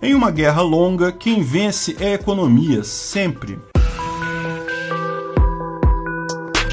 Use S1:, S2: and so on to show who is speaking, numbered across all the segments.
S1: Em uma guerra longa, quem vence é a economia, sempre.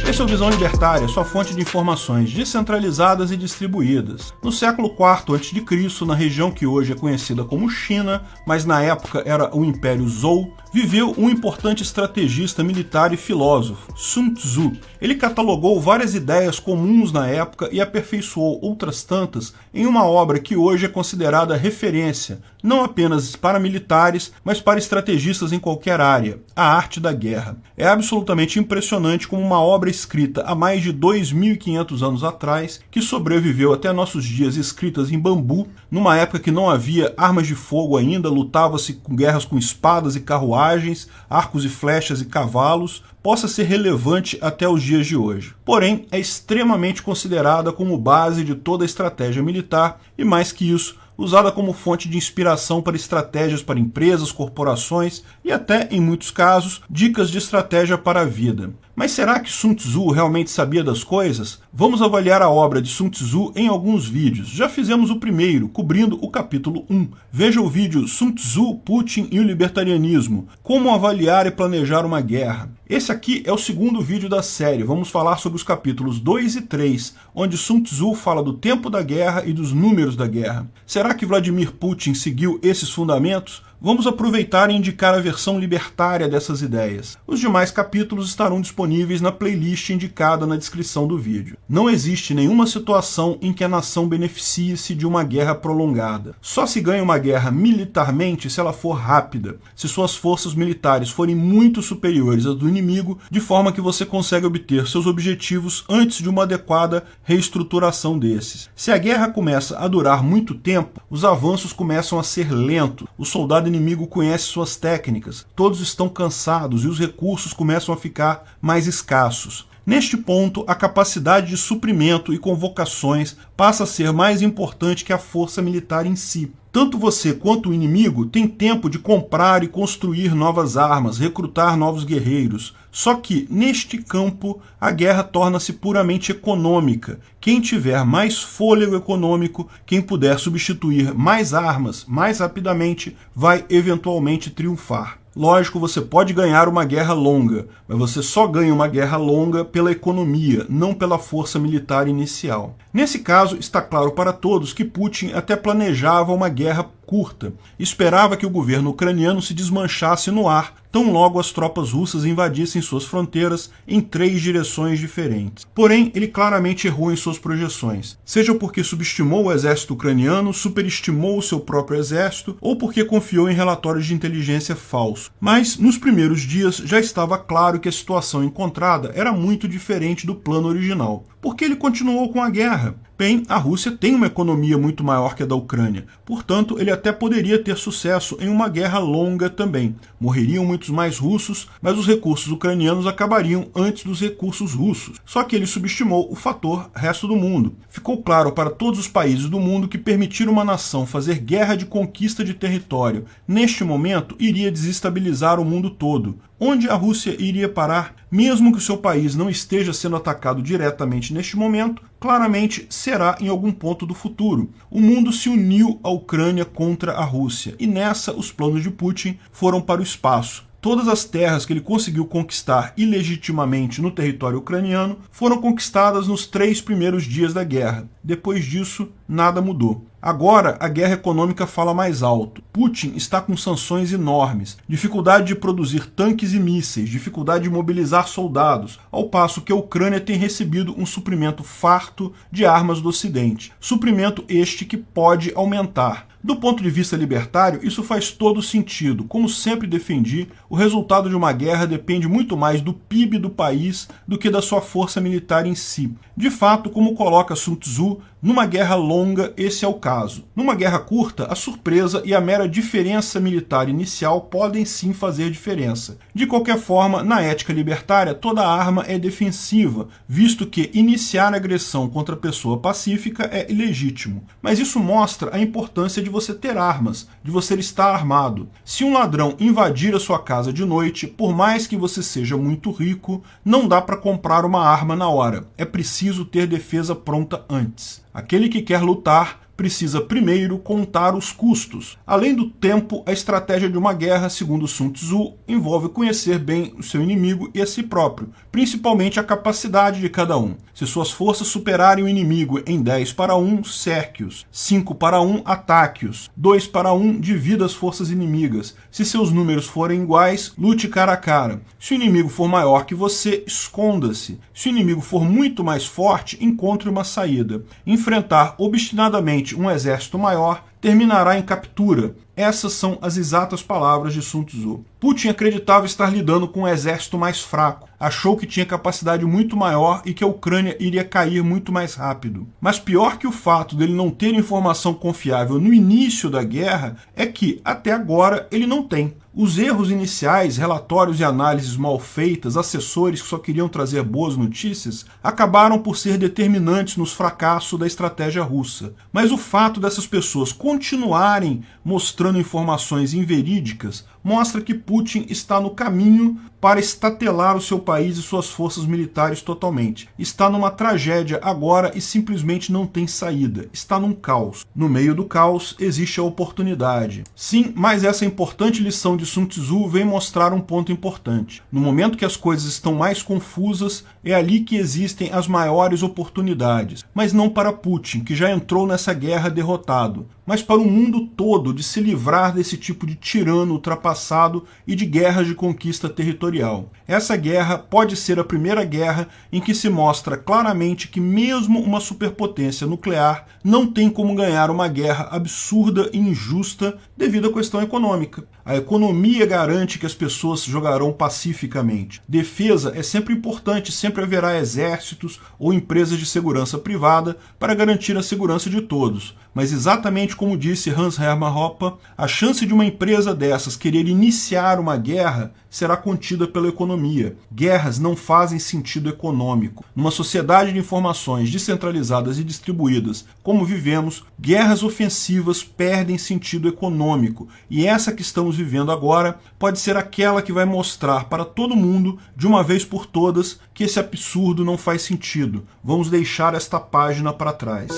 S1: Esse é o Visão Libertária, sua fonte de informações descentralizadas e distribuídas. No século IV a.C., na região que hoje é conhecida como China, mas na época era o Império Zhou, viveu um importante estrategista militar e filósofo, Sun Tzu. Ele catalogou várias ideias comuns na época e aperfeiçoou outras tantas em uma obra que hoje é considerada referência, não apenas para militares, mas para estrategistas em qualquer área, A Arte da Guerra. É absolutamente impressionante como uma obra escrita há mais de 2.500 anos atrás, que sobreviveu até nossos dias escritas em bambu, numa época que não havia armas de fogo ainda, lutava-se com guerras com espadas e carruagens, arcos e flechas e cavalos, possa ser relevante até os dias de hoje. Porém, é extremamente considerada como base de toda a estratégia militar e, mais que isso, usada como fonte de inspiração para estratégias para empresas, corporações e até, em muitos casos, dicas de estratégia para a vida. Mas será que Sun Tzu realmente sabia das coisas? Vamos avaliar a obra de Sun Tzu em alguns vídeos. Já fizemos o primeiro, cobrindo o capítulo 1. Veja o vídeo Sun Tzu, Putin e o Libertarianismo. Como avaliar e planejar uma guerra. Esse aqui é o segundo vídeo da série. Vamos falar sobre os capítulos 2 e 3, onde Sun Tzu fala do tempo da guerra e dos números da guerra. Será que Vladimir Putin seguiu esses fundamentos? Vamos aproveitar e indicar a versão libertária dessas ideias. Os demais capítulos estarão disponíveis na playlist indicada na descrição do vídeo. Não existe nenhuma situação em que a nação beneficie-se de uma guerra prolongada. Só se ganha uma guerra militarmente se ela for rápida, se suas forças militares forem muito superiores às do inimigo, de forma que você consegue obter seus objetivos antes de uma adequada reestruturação desses. Se a guerra começa a durar muito tempo, os avanços começam a ser lentos, o soldado inimigo conhece suas técnicas, todos estão cansados e os recursos começam a ficar mais escassos. Neste ponto, a capacidade de suprimento e convocações passa a ser mais importante que a força militar em si. Tanto você quanto o inimigo têm tempo de comprar e construir novas armas, recrutar novos guerreiros. Só que, neste campo, a guerra torna-se puramente econômica. Quem tiver mais fôlego econômico, quem puder substituir mais armas mais rapidamente, vai eventualmente triunfar. Lógico, você pode ganhar uma guerra longa, mas você só ganha uma guerra longa pela economia, não pela força militar inicial. Nesse caso, está claro para todos que Putin até planejava uma guerra curta. Esperava que o governo ucraniano se desmanchasse no ar, tão logo as tropas russas invadissem suas fronteiras em 3 direções diferentes. Porém, ele claramente errou em suas projeções, seja porque subestimou o exército ucraniano, superestimou o seu próprio exército, ou porque confiou em relatórios de inteligência falsos. Mas, nos primeiros dias, já estava claro que a situação encontrada era muito diferente do plano original. Por que ele continuou com a guerra? Bem, a Rússia tem uma economia muito maior que a da Ucrânia, portanto, ele até poderia ter sucesso em uma guerra longa também. Morreriam muitos mais russos, mas os recursos ucranianos acabariam antes dos recursos russos. Só que ele subestimou o fator resto do mundo. Ficou claro para todos os países do mundo que permitir uma nação fazer guerra de conquista de território neste momento iria desestabilizar o mundo todo. Onde a Rússia iria parar, mesmo que o seu país não esteja sendo atacado diretamente neste momento, claramente será em algum ponto do futuro. O mundo se uniu à Ucrânia contra a Rússia, e nessa os planos de Putin foram para o espaço. Todas as terras que ele conseguiu conquistar ilegitimamente no território ucraniano foram conquistadas nos 3 primeiros dias da guerra. Depois disso, nada mudou. Agora, a guerra econômica fala mais alto. Putin está com sanções enormes, dificuldade de produzir tanques e mísseis, dificuldade de mobilizar soldados, ao passo que a Ucrânia tem recebido um suprimento farto de armas do Ocidente. Suprimento este que pode aumentar. Do ponto de vista libertário, isso faz todo sentido. Como sempre defendi, o resultado de uma guerra depende muito mais do PIB do país do que da sua força militar em si. De fato, como coloca Sun Tzu, numa guerra longa, esse é o caso. Numa guerra curta, a surpresa e a mera diferença militar inicial podem sim fazer diferença. De qualquer forma, na ética libertária, toda arma é defensiva, visto que iniciar agressão contra pessoa pacífica é ilegítimo. Mas isso mostra a importância de você ter armas, de você estar armado. Se um ladrão invadir a sua casa de noite, por mais que você seja muito rico, não dá para comprar uma arma na hora. É preciso ter defesa pronta antes. Aquele que quer lutar precisa primeiro contar os custos. Além do tempo, a estratégia de uma guerra, segundo Sun Tzu, envolve conhecer bem o seu inimigo e a si próprio, principalmente a capacidade de cada um. Se suas forças superarem o inimigo em 10-1, cerque-os, 5-1, ataque-os, 2-1, divida as forças inimigas. Se seus números forem iguais, lute cara a cara. Se o inimigo for maior que você, esconda-se. Se o inimigo for muito mais forte, encontre uma saída. Enfrentar obstinadamente um exército maior terminará em captura. Essas são as exatas palavras de Sun Tzu. Putin acreditava estar lidando com um exército mais fraco. Achou que tinha capacidade muito maior e que a Ucrânia iria cair muito mais rápido. Mas pior que o fato dele não ter informação confiável no início da guerra é que, até agora, ele não tem. Os erros iniciais, relatórios e análises mal feitas, assessores que só queriam trazer boas notícias, acabaram por ser determinantes nos fracassos da estratégia russa. Mas o fato dessas pessoas continuarem mostrando informações inverídicas mostra que Putin está no caminho para estatelar o seu país e suas forças militares totalmente. Está numa tragédia agora e simplesmente não tem saída. Está num caos. No meio do caos existe a oportunidade. Sim, mas essa importante lição de Sun Tzu vem mostrar um ponto importante. No momento que as coisas estão mais confusas, é ali que existem as maiores oportunidades. Mas não para Putin, que já entrou nessa guerra derrotado, mas para o mundo todo de se livrar desse tipo de tirano ultrapassado e de guerras de conquista territorial. Essa guerra pode ser a primeira guerra em que se mostra claramente que mesmo uma superpotência nuclear não tem como ganhar uma guerra absurda e injusta devido à questão econômica. A economia garante que as pessoas jogarão pacificamente. Defesa é sempre importante, sempre haverá exércitos ou empresas de segurança privada para garantir a segurança de todos. Mas exatamente como disse Hans Hermann Hoppe, a chance de uma empresa dessas querer iniciar uma guerra será contida pela economia. Guerras não fazem sentido econômico. Numa sociedade de informações descentralizadas e distribuídas, como vivemos, guerras ofensivas perdem sentido econômico. E essa que estamos vivendo agora pode ser aquela que vai mostrar para todo mundo, de uma vez por todas, que esse absurdo não faz sentido. Vamos deixar esta página para trás.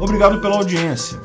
S1: Obrigado pela audiência.